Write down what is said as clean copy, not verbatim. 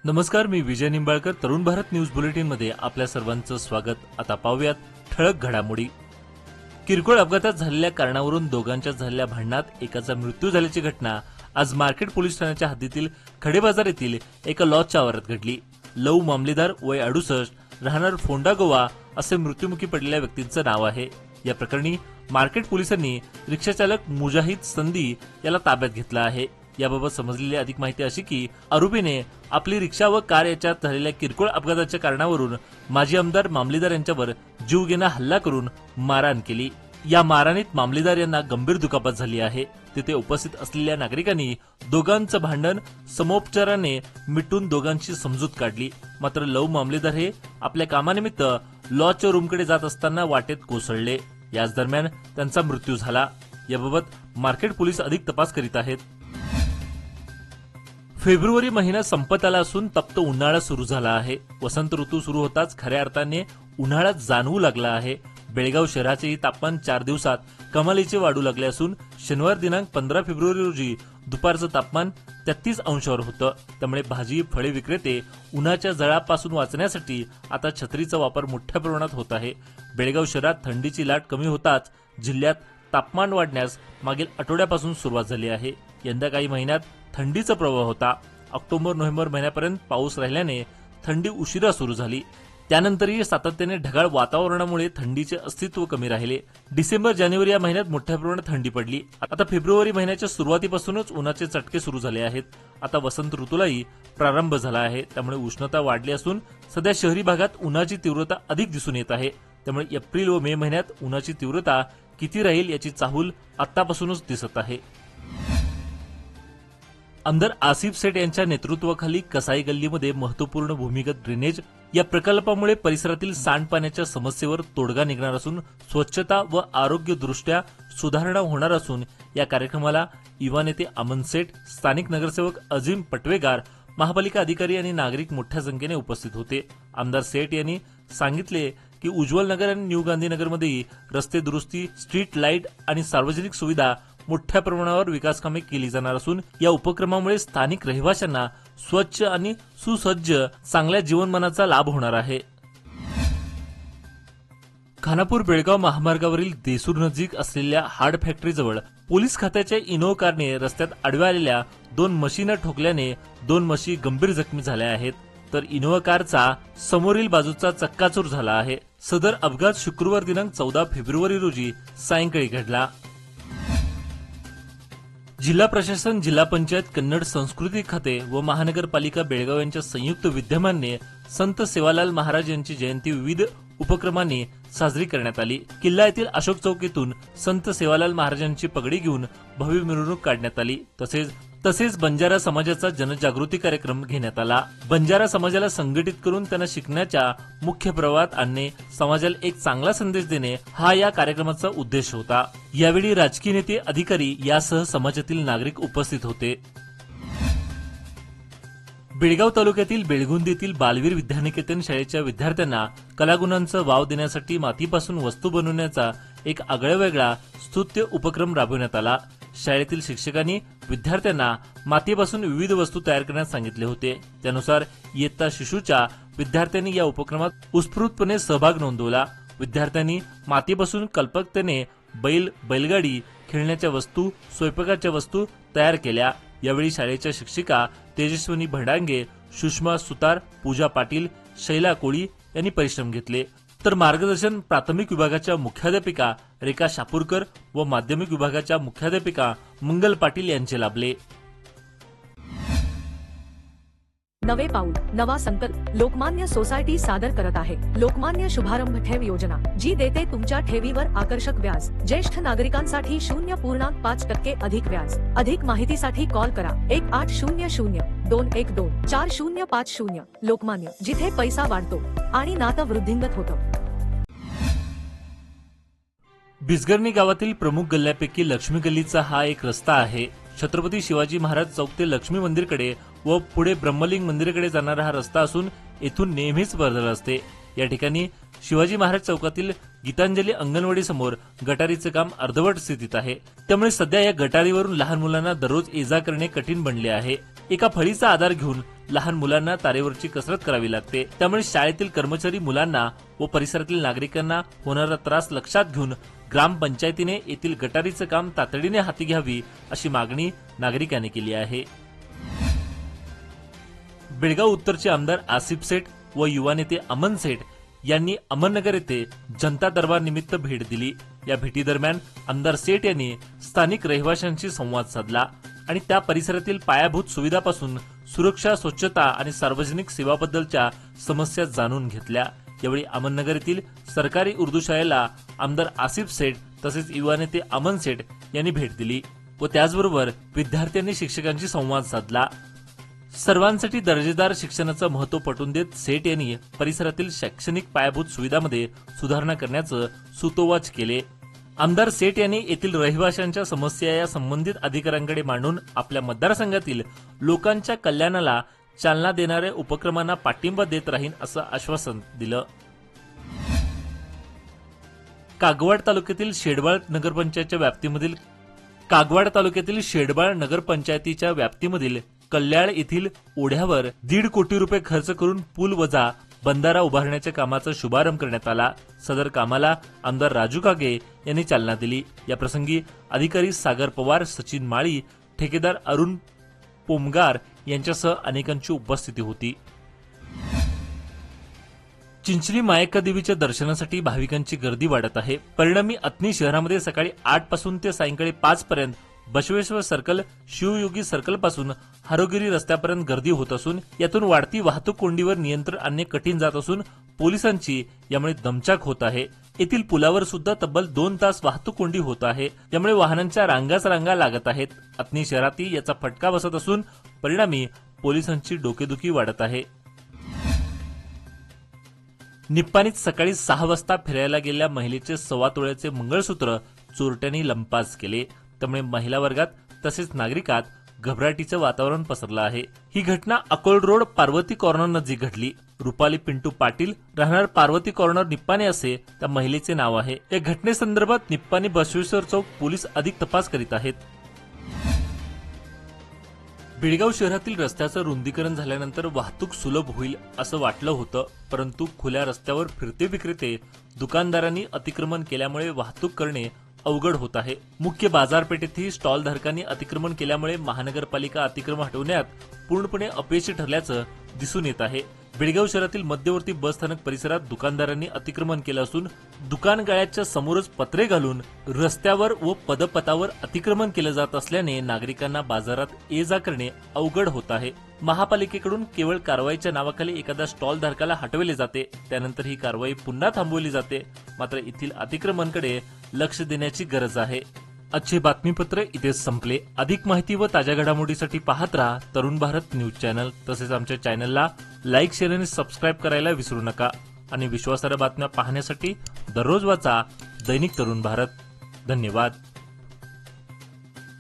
नमस्कार, मी विजय Nimbalkar. Tarun Bharat news bulletin मध्ये आपल्या सर्वांचं स्वागत. आता पाहूयात ठळक घडामोडी. किरकोळ अपघातात झालेल्या कारणावरून दोघांच्या झालेल्या भांडणात एकाचा मृत्यू झाल्याची घटना आज मार्केट पोलीस ठाण्याच्या हद्दीतील खडेबाजार येथील एका लॉजच्या आवारात घडली. लव मामलेदार, वय 68, राहणार फोंडा गोवा असे मृत्युमुखी पडलेल्या व्यक्तीचं नाव आहे. या प्रकरणी मार्केट पोलिसांनी रिक्षाचालक मुजाहिद संदी याला ताब्यात घेतला आहे. याबाबत समजलेली अधिक माहिती अशी की आरोपीने आपली रिक्षा व कार याच्यात झालेल्या किरकोळ अपघाताच्या कारणावरून माजी आमदार मामलेदार यांच्यावर जीवघेणा हल्ला करून मारहाण केली. या मारहाणीत मामलेदार यांना गंभीर दुखापत झाली आहे. तिथे उपस्थित असलेल्या नागरिकांनी दोघांचं भांडण समोपचाराने मिटून दोघांची समजूत काढली. मात्र लव मामलेदार हे आपल्या कामानिमित्त लॉजच्या रूमकडे जात असताना वाटेत कोसळले. याच दरम्यान त्यांचा मृत्यू झाला. याबाबत मार्केट पोलीस अधिक तपास करीत आहेत. फेब्रुवारी महिना संपत आला असून तप्त उन्हाळा सुरू झाला आहे. वसंत ऋतू सुरू होताच खऱ्या अर्थाने उन्हाळा जाणवू लागला आहे. बेळगाव शहराचेही तापमान 4 दिवसात कमालीचे वाढू लागले असून शनिवार दिनांक 15 फेब्रुवारी रोजी दुपारचं तापमान 33 अंशावर होतं. त्यामुळे भाजी फळे विक्रेते उन्हाच्या झळापासून वाचण्यासाठी आता छत्रीचा वापर मोठ्या प्रमाणात होत आहे. बेळगाव शहरात थंडीची लाट कमी होताच जिल्ह्यात तापमान वाढण्यास मागील आठवड्यापासून सुरुवात झाली आहे. यंदा काही महिन्यात थंडीचा प्रवाह होता. ऑक्टोबर-नोव्हेंबर महिन्यापर्यंत पाऊस राहिल्याने थंडी उशिरा सुरू झाली. त्यानंतरही सातत्याने ढगाळ वातावरणामुळे थंडीचे अस्तित्व कमी राहिले. डिसेंबर-जानेवारी या महिन्यात मोठ्या प्रमाणात थंडी पडली. आता फेब्रुवारी महिन्याच्या सुरुवातीपासूनच उन्हाचे चटके सुरू झाले आहेत. आता वसंत ऋतूलाही प्रारंभ झाला आहे. त्यामुळे उष्णता वाढली असून सध्या शहरी भागात उन्हाची तीव्रता अधिक दिसून येत आहे. त्यामुळे एप्रिल व मे महिन्यात उन्हाची तीव्रता किती राहील याची चाहूल आतापासूनच दिसत आहे. आमदार आसिफ सेठ यांच्या नेतृत्वाखाली कसाई गल्लीमध्ये महत्वपूर्ण भूमिगत ड्रेनेज या प्रकल्पामुळे परिसरातील सांडपाण्याच्या समस्येवर तोडगा निघणार असून स्वच्छता व आरोग्यदृष्ट्या सुधारणा होणार असून या कार्यक्रमाला युवा नेते अमन सेठ, स्थानिक नगरसेवक अझीम पटवेगार, महापालिका अधिकारी आणि नागरिक मोठ्या संख्येने उपस्थित होते. आमदार सेठ यांनी सांगितले की उज्ज्वल नगर आणि न्यू गांधीनगरमध्येही रस्ते दुरुस्ती, स्ट्रीट लाईट आणि सार्वजनिक सुविधा मोठ्या प्रमाणावर विकास कामे केली जाणार असून या उपक्रमामुळे स्थानिक रहिवाशांना स्वच्छ आणि सुसज्ज चांगल्या जीवनमानाचा लाभ होणार आहे. खानापूर बेळगाव महामार्गावरील देसूर नजीक असलेल्या हार्ड फॅक्टरीजवळ पोलीस खात्याच्या इनोव्हा कारने रस्त्यात आडव्या आलेल्या 2 म्हशींना ठोकल्याने 2 म्हशी गंभीर जखमी झाल्या आहेत. तर इनोव्हा कारचा समोरील बाजूचा चक्काचूर झाला आहे. सदर अपघात शुक्रवार दिनांक 14 फेब्रुवारी रोजी सायंकाळी घडला. जिल्हा प्रशासन, जिल्हा पंचायत, कन्नड संस्कृती खाते व महानगरपालिका बेळगाव यांच्या संयुक्त विद्यमाने संत सेवालाल महाराज यांची जयंती विविध उपक्रमांनी साजरी करण्यात आली. किल्ला येथील अशोक चौकीतून संत सेवालाल महाराजांची पगडी घेऊन भव्य मिरवणूक काढण्यात आली. तसेच बंजारा समाजाचा जनजागृती कार्यक्रम घेण्यात आला. बंजारा समाजाला संघटित करून त्यांना शिकण्याच्या मुख्य प्रवाहात आणणे, समाजाला एक चांगला संदेश देणे हा या कार्यक्रमाचा उद्देश होता. यावेळी राजकीय नेते, अधिकारी यासह समाजातील नागरिक उपस्थित होते. बेळगाव तालुक्यातील बेळगुंद येथील बालवीर विद्यानिकेतन शाळेच्या विद्यार्थ्यांना कलागुणांचा वाव देण्यासाठी मातीपासून वस्तू बनवण्याचा एक आगळावेगळा स्तुत्य उपक्रम राबवण्यात आला. शाळेतील शिक्षकांनी विद्यार्थ्यांना मातीपासून विविध वस्तू तयार करण्यास सांगितले होते. त्यानुसार इयत्ता शिशूच्या विद्यार्थ्यांनी या उपक्रमात उत्स्फूर्तपणे सहभाग नोंदवला. विद्यार्थ्यांनी मातीपासून कल्पकतेने बैल, बैलगाडी, खेळण्याच्या वस्तू, स्वयंपाकाच्या वस्तू तयार केल्या. यावेळी शाळेच्या शिक्षिका तेजस्विनी भडांगे, सुषमा सुतार, पूजा पाटील, शैला कोळी यांनी परिश्रम घेतले. तर मार्गदर्शन प्राथमिक विभागाच्या मुख्याध्यापिका रेखा शापूरकर व माध्यमिक विभागाच्या मुख्याध्यापिका मंगल पाटील यांचे लाभले. नवे पाऊल, नवा संकल्प लोकमान्य सोसायटी सादर करत आहे लोकमान्य शुभारंभ ठेव योजना, जी देते तुमच्या ठेवीवर आकर्षक व्याज. ज्येष्ठ नागरिकांसाठी 0.5% अधिक व्याज. अधिक माहितीसाठी कॉल करा 1800-212-4050. लोकमान्य, जिथे पैसा वाढतो आणि नातं वृद्धिंगत होतं. बिजगर्णी गावातील प्रमुख गल्ल्यापैकी लक्ष्मी गल्लीचा हा एक रस्ता आहे. छत्रपती शिवाजी महाराज चौक ते लक्ष्मी मंदिरकडे व पुढे ब्रह्मलिंग मंदिरकडे जाणारा हा रस्ता असून येथून नेहमीच वर्दळ असते. या ठिकाणी शिवाजी महाराज चौकातील गीतांजली अंगणवाडी समोर गटारीचे काम अर्धवट स्थितीत आहे. त्यामुळे सध्या या गटारीवरून लहान मुलांना दररोज ये-जा करणे कठीण बनले आहे. एका फळीचा आधार घेऊन लहान मुलांना तारेवरची कसरत करावी लागते. त्यामुळे शाळेतील कर्मचारी मुलांना व परिसरातील नागरिकांना होणारा त्रास लक्षात घेऊन ग्रामपंचायतीने येथील गटारीचं काम तातडीने हाती घ्यावी अशी मागणी नागरिकांनी केली आहे. बेळगाव उत्तरचे आमदार आसिफ सेठ व युवा नेते अमन सेठ यांनी अहमदनगर येथे जनता दरबार निमित्त भेट दिली. या भेटीदरम्यान आमदार सेठ यांनी स्थानिक रहिवाशांशी संवाद साधला आणि त्या परिसरातील पायाभूत सुविधापासून सुरक्षा, स्वच्छता आणि सार्वजनिक सेवाबद्दलच्या समस्या जाणून घेतल्या. यावेळी अहमदनगर येथील सरकारी उर्दू शाळेला आमदार आसिफ सेठ तसेच युवा नेते अमन सेठ यांनी भेट दिली व त्याचबरोबर विद्यार्थ्यांनी शिक्षकांशी संवाद साधला. सर्वांसाठी दर्जेदार शिक्षणाचं महत्त्व पटवून देत सेठ यांनी परिसरातील शैक्षणिक पायाभूत सुविधांमध्ये सुधारणा करण्याचं सुतोवाच केले. आमदार सेठ यांनी येथील रहिवाशांच्या समस्या या संबंधित अधिकाऱ्यांकडे मांडून आपल्या मतदारसंघातील लोकांच्या कल्याणाला चालना देणाऱ्या उपक्रमांना पाठिंबा देत राहीन असं आश्वासन दिलं. कागवाड तालुक्यातील शेडबाळ नगरपंचायतीच्या व्याप्तीमधील कल्याळ येथील ओढ्यावर 1.5 कोटी रुपये खर्च करून पूल वजा बंधारा उभारण्याच्या कामाचा शुभारंभ करण्यात आला. सदर कामाला आमदार राजू कागे यांनी चालना दिली. या प्रसंगी अधिकारी सागर पवार, सचिन माळी, ठेकेदार अरुण पोमगार यांच्यासह अनेकांची उपस्थिती होती. चिंचली मायक्का देवीच्या दर्शनासाठी भाविकांची गर्दी वाढत आहे. परिणामी अथणी शहरामध्ये सकाळी 8 पासून ते सायंकाळी 5 पर्यंत बसवेश्वर सर्कल, शिवयोगी सर्कल पासून हरोगिरी रस्त्यापर्यंत गर्दी होत असून यातून वाढती वाहतूक कोंडीवर नियंत्रण आणणे कठीण जात असून पोलिसांची यामुळे दमछाक होत आहे. येथील पुलावर सुद्धा तब्बल 2 तास वाहतूक कोंडी होत आहे. यामुळे वाहनांच्या रांगा लागत आहेत. अथणी शहरातही याचा फटका बसत असून परिणामी पोलिसांची डोकेदुखी वाढत आहे. निप्पाणीत सकाळी 6 वाजता फिरायला गेलेल्या महिलेचे 1.25 तोळ्याचे मंगळसूत्र चोरट्यांनी लंपास केले. त्यामुळे महिला वर्गात तसेच नागरिकात घबराटीचं वातावरण पसरलं आहे. ही घटना अकोल रोड पार्वती कॉर्नर नजीक घडली. रुपाली पिंटू पाटील, राहणार पार्वती कॉर्नर, निप्पाणी असे त्या महिलेचे नाव आहे. या घटनेसंदर्भात निप्पाणी बसवेश्वर चौक पोलीस अधिक तपास करीत आहेत. बेळगाव शहरातील रस्त्याचं रुंदीकरण झाल्यानंतर वाहतूक सुलभ होईल असं वाटलं होतं, परंतु खुल्या रस्त्यावर फिरते विक्रेते, दुकानदारांनी अतिक्रमण केल्यामुळे वाहतूक करणे अवघड होत आहे. मुख्य बाजारपेठेतही स्टॉल धारकांनी अतिक्रमण केल्यामुळे महानगरपालिका अतिक्रमण हटवण्यात पूर्णपणे अपयशी ठरल्याचं दिसून येत आहे. बेळगाव शहरातील मध्यवर्ती बसस्थानक परिसरात दुकानदारांनी अतिक्रमण केलं असून दुकान गाळ्याच्या समोरच पत्रे घालून रस्त्यावर व पदपथावर अतिक्रमण केलं जात असल्याने नागरिकांना बाजारात ये-जा करणे अवघड होत आहे. महापालिकेकडून केवळ कारवाईच्या नावाखाली एखाद्या स्टॉल धारकाला हटवले जाते, त्यानंतर ही कारवाई पुन्हा थांबवली जाते. मात्र येथील अतिक्रमणकडे लक्ष देण्याची गरज आहे. आजचे बातमीपत्र इथेच संपले. अधिक माहिती व ताज्या घडामोडीसाठी पाहत राहा तरुण भारत न्यूज चॅनल. तसेच आमच्या चॅनलला लाईक, शेअर आणि सबस्क्राईब करायला विसरू नका. आणि विश्वासार्ह बातम्या पाहण्यासाठी दररोज वाचा दैनिक तरुण भारत. धन्यवाद.